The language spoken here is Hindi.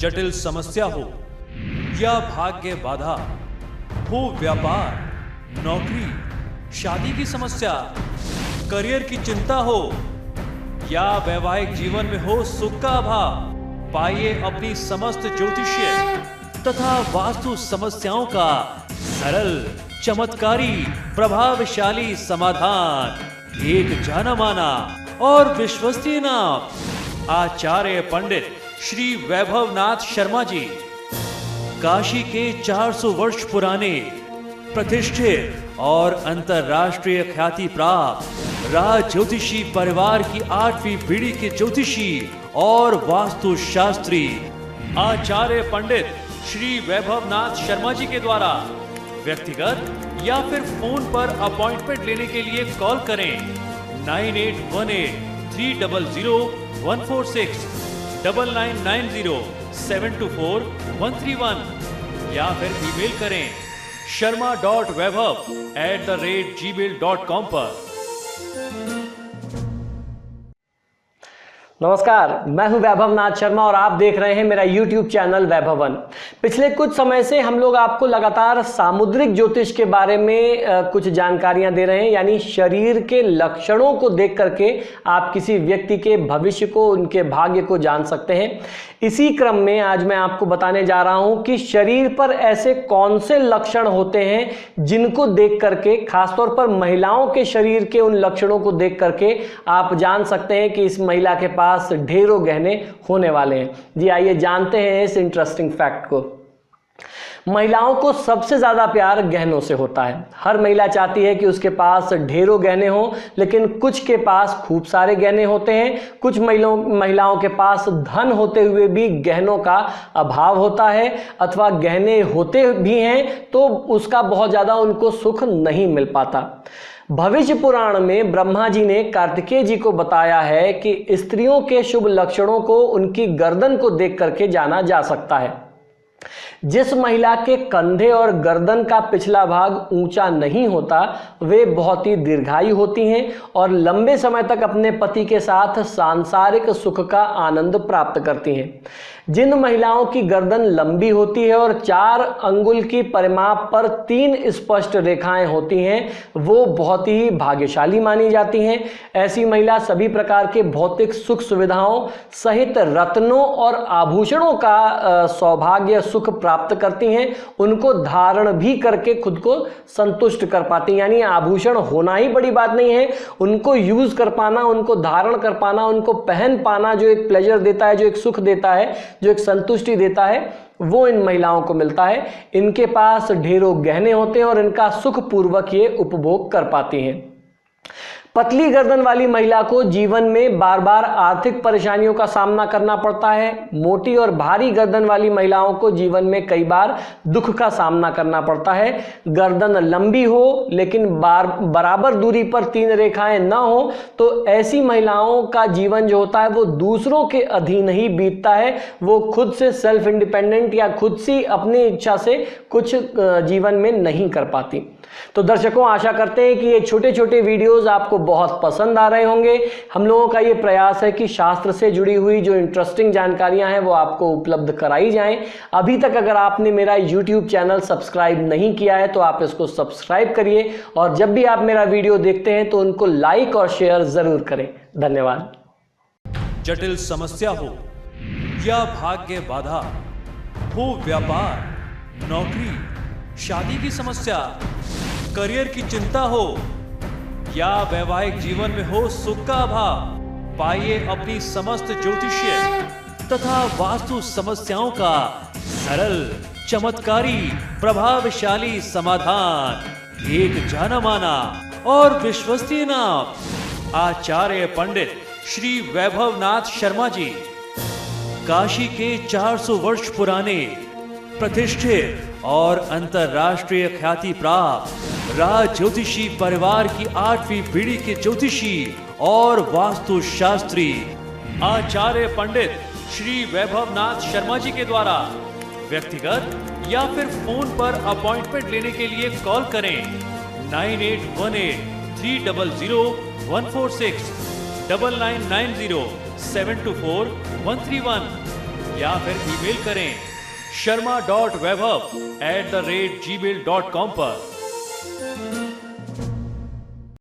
जटिल समस्या हो या भाग्य बाधा, हो व्यापार, नौकरी, शादी की समस्या, करियर की चिंता हो या वैवाहिक जीवन में हो सुख का अभाव, पाइए अपनी समस्त ज्योतिषीय तथा वास्तु समस्याओं का सरल, चमत्कारी, प्रभावशाली समाधान। एक जाना माना और विश्वसनीय नाम, आचार्य पंडित श्री वैभवनाथ शर्मा जी, काशी के 400 वर्ष पुराने प्रतिष्ठित और अंतरराष्ट्रीय ख्याति प्राप्त राज ज्योतिषी परिवार की 8वीं पीढ़ी के ज्योतिषी और वास्तु शास्त्री आचार्य पंडित श्री वैभवनाथ शर्मा जी के द्वारा व्यक्तिगत या फिर फोन पर अपॉइंटमेंट लेने के लिए कॉल करें 9818300146, 9990724131 या फिर ईमेल करें sharma.vaibhav@gmail.com पर। नमस्कार, मैं हूं वैभवनाथ शर्मा और आप देख रहे हैं मेरा YouTube चैनल वैभवन। पिछले कुछ समय से हम लोग आपको लगातार सामुद्रिक ज्योतिष के बारे में कुछ जानकारियां दे रहे हैं, यानी शरीर के लक्षणों को देख करके आप किसी व्यक्ति के भविष्य को, उनके भाग्य को जान सकते हैं। इसी क्रम में आज मैं आपको बताने जा रहा हूं कि शरीर पर ऐसे कौन से लक्षण होते हैं जिनको देख करके, खासतौर पर महिलाओं के शरीर के उन लक्षणों को देख करके आप जान सकते हैं कि इस महिला के पास ढेरों गहने होने वाले हैं। जी आइए जानते हैं इस इंटरेस्टिंग फैक्ट को। महिलाओं को सबसे ज्यादा प्यार गहनों से होता है। हर महिला चाहती है कि उसके पास ढेरों गहने हों, लेकिन कुछ के पास खूब सारे गहने होते हैं। कुछ महिलाओं के पास धन होते हुए भी गहनों का अभाव होता है, अथवा गहने होते भी हैं तो उसका बहुत ज्यादा उनको सुख नहीं मिल पाता। भविष्य पुराण में ब्रह्मा जी ने कार्तिकेय जी को बताया है कि स्त्रियों के शुभ लक्षणों को उनकी गर्दन को देख करके जाना जा सकता है। जिस महिला के कंधे और गर्दन का पिछला भाग ऊंचा नहीं होता, वे बहुत ही दीर्घायु होती हैं और लंबे समय तक अपने पति के साथ सांसारिक सुख का आनंद प्राप्त करती हैं। जिन महिलाओं की गर्दन लंबी होती है और 4 अंगुल की परिमाप पर 3 स्पष्ट रेखाएं होती हैं, वो बहुत ही भाग्यशाली मानी जाती हैं। ऐसी महिला सभी प्रकार के भौतिक सुख सुविधाओं सहित रत्नों और आभूषणों का सौभाग्य सुख प्राप्त करती हैं। उनको धारण भी करके खुद को संतुष्ट कर पाती हैं, यानी आभूषण होना ही बड़ी बात नहीं है, उनको यूज कर पाना, उनको धारण कर पाना, उनको पहन पाना जो एक प्लेजर देता है, जो एक सुख देता है, जो एक संतुष्टि देता है, वो इन महिलाओं को मिलता है। इनके पास ढेरों गहने होते हैं और इनका सुख पूर्वक ये उपभोग कर पाती हैं। पतली गर्दन वाली महिला को जीवन में बार बार आर्थिक परेशानियों का सामना करना पड़ता है। मोटी और भारी गर्दन वाली महिलाओं को जीवन में कई बार दुख का सामना करना पड़ता है। गर्दन लंबी हो लेकिन बराबर दूरी पर 3 रेखाएं ना हो तो ऐसी महिलाओं का जीवन जो होता है वो दूसरों के अधीन ही बीतता है। वो खुद से सेल्फ इंडिपेंडेंट या खुद से अपनी इच्छा से कुछ जीवन में नहीं कर पाती। तो दर्शकों, आशा करते हैं कि ये छोटे छोटे वीडियोस आपको बहुत पसंद आ रहे होंगे। हम लोगों का ये प्रयास है कि शास्त्र से जुड़ी हुई जो इंटरेस्टिंग जानकारियां हैं वो आपको उपलब्ध कराई जाएं। अभी तक अगर आपने मेरा YouTube चैनल सब्सक्राइब नहीं किया है तो आप इसको सब्सक्राइब करिए और जब भी आप मेरा वीडियो देखते हैं तो उनको लाइक और शेयर जरूर करें। धन्यवाद। जटिल समस्या हो या भाग्य बाधा, हो व्यापार, नौकरी, शादी की समस्या, करियर की चिंता हो या वैवाहिक जीवन में हो सुख का अभाव, पाइए अपनी समस्त ज्योतिषीय तथा वास्तु समस्याओं का सरल, चमत्कारी, प्रभावशाली समाधान। एक जाना माना और विश्वसनीय नाम, आचार्य पंडित श्री वैभवनाथ शर्मा जी, काशी के 400 वर्ष पुराने प्रतिष्ठित और अंतरराष्ट्रीय ख्याति प्राप्त राज ज्योतिषी परिवार की 8वीं पीढ़ी के ज्योतिषी और वास्तु शास्त्री आचार्य पंडित श्री वैभवनाथ शर्मा जी के द्वारा व्यक्तिगत या फिर फोन पर अपॉइंटमेंट लेने के लिए कॉल करें 9818300146, 9990724131 या फिर ईमेल करें sharma.vaibhav@gmail.com पर।